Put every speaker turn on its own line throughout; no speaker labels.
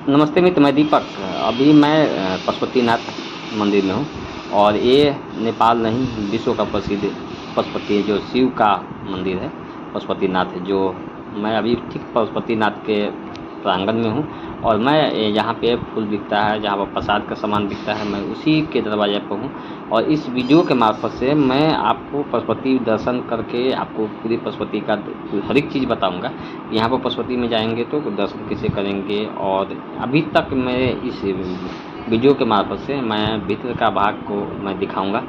नमस्ते मित्र, मैं दीपक। अभी मैं पशुपतिनाथ मंदिर में हूँ और ये नेपाल नहीं, विश्व का प्रसिद्ध पशुपति जो शिव का मंदिर है, पशुपतिनाथ, जो मैं अभी ठीक पशुपतिनाथ के प्रांगण में हूँ। और मैं यहाँ पे फूल बिकता है, जहाँ पर प्रसाद का सामान बिकता है, मैं उसी के दरवाजे पर हूँ। और इस वीडियो के मार्फत से मैं आपको पशुपति दर्शन करके आपको पूरी पशुपति का हर एक चीज़ बताऊँगा। यहाँ पर पशुपति में जाएंगे तो दर्शन कैसे करेंगे। और अभी तक मैं इस वीडियो के मार्फत से मैं भीतर का भाग को मैं दिखाऊंगा।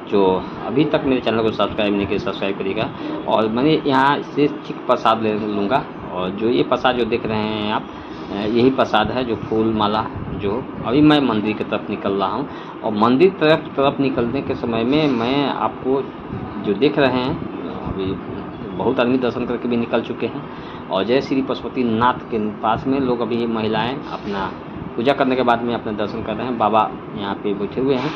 जो अभी तक मेरे चैनल को सब्सक्राइब नहीं किया, सब्सक्राइब करिएगा। और मैंने यहाँ से ठीक प्रसाद ले लूँगा। और जो ये प्रसाद जो देख रहे हैं आप, यही प्रसाद है जो फूल माला। जो अभी मैं मंदिर की तरफ निकल रहा हूँ और मंदिर तरफ निकलने के समय में मैं आपको जो देख रहे हैं, अभी बहुत आदमी दर्शन करके भी निकल चुके हैं। और जय श्री पशुपतिनाथ के पास में लोग अभी महिलाएं अपना पूजा करने के बाद में अपना दर्शन कर रहे हैं। बाबा यहाँ पे बैठे हुए हैं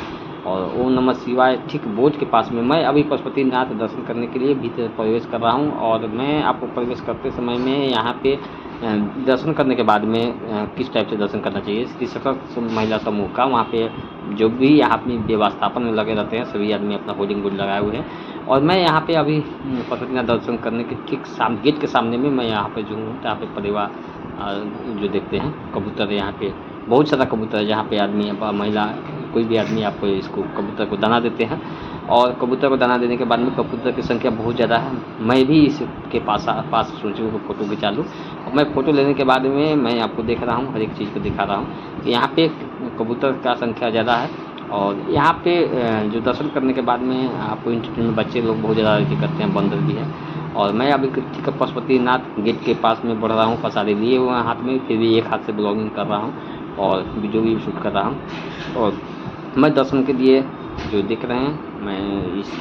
और ओम नमः शिवाय ठीक बोर्ड के पास में मैं अभी पशुपतिनाथ दर्शन करने के लिए भीतर प्रवेश कर रहा हूँ। और मैं आपको प्रवेश करते समय में यहाँ पे दर्शन करने के बाद में किस टाइप से दर्शन करना चाहिए, श्री सशक्त महिला समूह का वहाँ पे जो भी यहाँ अपनी व्यवस्थापन में लगे रहते हैं, सभी आदमी अपना होर्डिंग बोर्ड लगाए हुए हैं। और मैं यहाँ पे अभी पशुपतिनाथ दर्शन करने के ठीक गेट के सामने में मैं यहाँ पे जो हूँ, यहाँ पे परिवार जो देखते हैं कबूतर, यहाँ पे बहुत सारा कबूतर है, जहाँ पे आदमी महिला कोई भी आदमी आपको इसको कबूतर को दाना देते हैं। और कबूतर को दाना देने के बाद में कबूतर की संख्या बहुत ज़्यादा है। मैं भी इसके पास सोचूँ फ़ोटो खिंचा लूँ। और मैं फ़ोटो लेने के बाद में मैं आपको देख रहा हूँ, हर एक चीज़ को दिखा रहा हूँ कि यहाँ पे कबूतर का संख्या ज़्यादा है। और यहाँ पे जो दर्शन करने के बाद में आपको इंटरटेनमेंट बच्चे लोग बहुत ज़्यादा अथी करते हैं, बंदर भी है। और मैं अभी ठीक पशुपतिनाथ गेट के पास में बढ़ रहा हूँ, प्रसादी लिए हुए हाथ में, फिर भी एक हाथ से ब्लॉगिंग कर रहा हूँ और वीडियो भी शूट कर रहा हूँ। और मैं दर्शन के लिए जो देख रहे हैं, मैं इस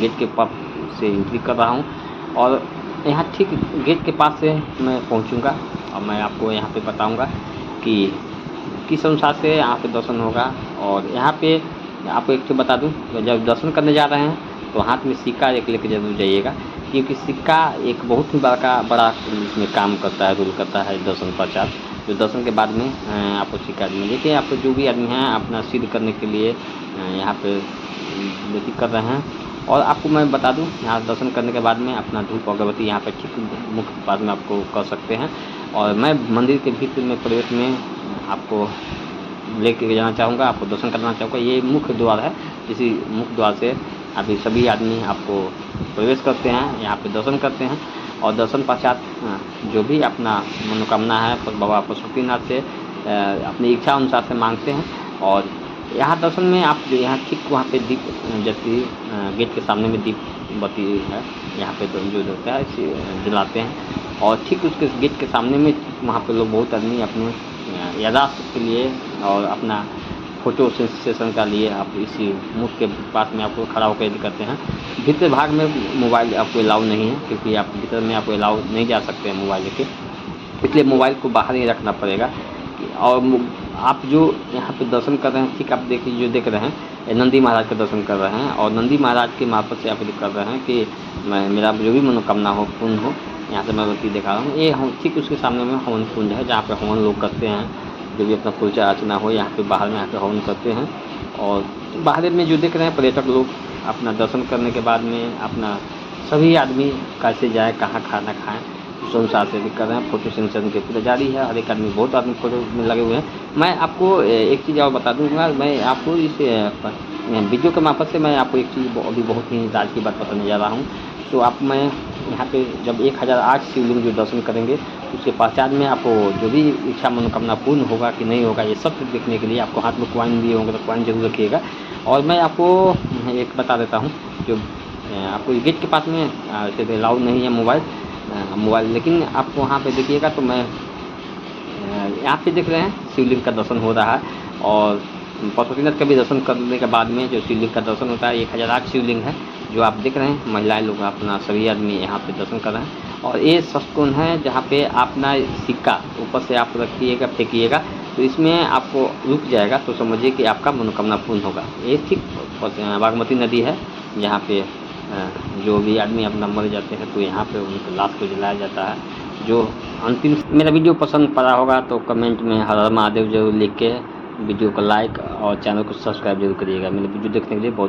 गेट के पास से एंट्री कर रहा हूँ। और यहाँ ठीक गेट के पास से मैं पहुँचूँगा और मैं आपको यहाँ पे बताऊँगा कि किस अनुसार से यहाँ पे दर्शन होगा। और यहाँ पे आपको एक तो बता दूँ, जब दर्शन करने जा रहे हैं तो हाथ में सिक्का एक लेके जरूर जाइएगा, क्योंकि सिक्का एक बहुत ही बड़ा इसमें काम करता है, रोल करता है दर्शन पश्चात। जो दर्शन के बाद में आपको सिक्का आदमी देखिए, आपको जो भी आदमी हैं अपना सिद्ध करने के लिए यहाँ पे विनती कर रहे हैं। और आपको मैं बता दूं, यहाँ दर्शन करने के बाद में अपना धूप अगरबत्ती यहाँ पे ठीक मुख्य पास में आपको कर सकते हैं। और मैं मंदिर के भीतर में प्रवेश में आपको लेके जाना चाहूँगा, आपको दर्शन कराना चाहूँगा। ये मुख्य द्वार है, इसी मुख्य द्वार से अभी सभी आदमी आपको प्रवेश करते हैं, यहाँ पे दर्शन करते हैं। और दर्शन पश्चात जो भी अपना मनोकामना है बाबा पशुपतिनाथ से अपनी इच्छा अनुसार से मांगते हैं। और यहाँ दर्शन में आप जो यहाँ ठीक वहाँ पे दीप जैसे गेट के सामने में दीप बत्ती है, यहाँ पे जो होता है इसे जलाते हैं। और ठीक उसके गेट के सामने में वहाँ पे लोग बहुत आदमी अपने याददाश्त के लिए और अपना फ़ोटो सेशन का लिए आप इसी मुख के पास में आपको खड़ा होकर करते हैं। भीतर भाग में मोबाइल आपको अलाउ नहीं है, क्योंकि आप भीतर में आपको अलाउ नहीं जा सकते हैं मोबाइल लेके, इसलिए मोबाइल को बाहर ही रखना पड़ेगा। और आप जो यहाँ पे दर्शन कर रहे हैं, ठीक आप देखिए जो देख रहे हैं नंदी महाराज का दर्शन कर रहे हैं। और नंदी महाराज के मार्फत से आप कर रहे हैं कि मेरा जो भी मनोकामना हो पूर्ण हो। यहाँ से मैं बत्ती दिखा रहा हूँ, ये हम ठीक उसके सामने में हवन कुंड है, जहाँ पे हवन लोग करते हैं, जो भी अपना पूजा अर्चना हो यहाँ पे बाहर में यहाँ पे हवन करते हैं। और बाहर में जो देख रहे हैं पर्यटक लोग अपना दर्शन करने के बाद में अपना सभी आदमी कैसे जाए, कहाँ खाना खाएँ, उस अनुसार से भी कर रहे हैं। फोटो सेशन के पूरा जारी है, हर एक आदमी बहुत आदमी फोटो में लगे हुए हैं। मैं आपको एक चीज़ और बता दूंगा, मैं आपको इस वीडियो के मार्फत से मैं आपको एक चीज़ अभी बहुत ही राज की बात बताने जा रहा हूँ। तो आप मैं यहाँ पे जब 1008 शिवलिंग जो दर्शन करेंगे, उसके पश्चात में आपको जो भी इच्छा मनोकामना पूर्ण होगा कि नहीं होगा, ये सब देखने के लिए आपको हाथ में कॉइन दिए होंगे, तो कॉइन जरूर रखिएगा। और मैं आपको एक बता देता हूँ, जो आपको गेट के पास में ऐसे अलाउ नहीं है मोबाइल, लेकिन आप वहाँ पे देखिएगा तो मैं यहाँ पे देख रहे हैं शिवलिंग का दर्शन हो रहा है। और पशुपतिनाथ का भी दर्शन करने के बाद में जो शिवलिंग का दर्शन होता है, 1008 शिवलिंग है जो आप देख रहे हैं। महिलाएं लोग अपना सभी आदमी यहाँ पे दर्शन कर रहे हैं। और ये सचकुंड है जहाँ पे अपना सिक्का ऊपर से आप रखिएगा, फेंकिएगा तो इसमें आपको रुक जाएगा, तो समझिए कि आपका मनोकामना पूर्ण होगा। ये ठीक बागमती नदी है, जहाँ पे जो भी आदमी अपना मर जाते हैं तो यहाँ पे उनके लाश को जलाया जाता है। जो अंतिम मेरा वीडियो पसंद पड़ा होगा तो कमेंट में हर हर महादेव जरूर लिख के वीडियो को लाइक और चैनल को सब्सक्राइब जरूर करिएगा। मेरे वीडियो देखने के लिए बहुत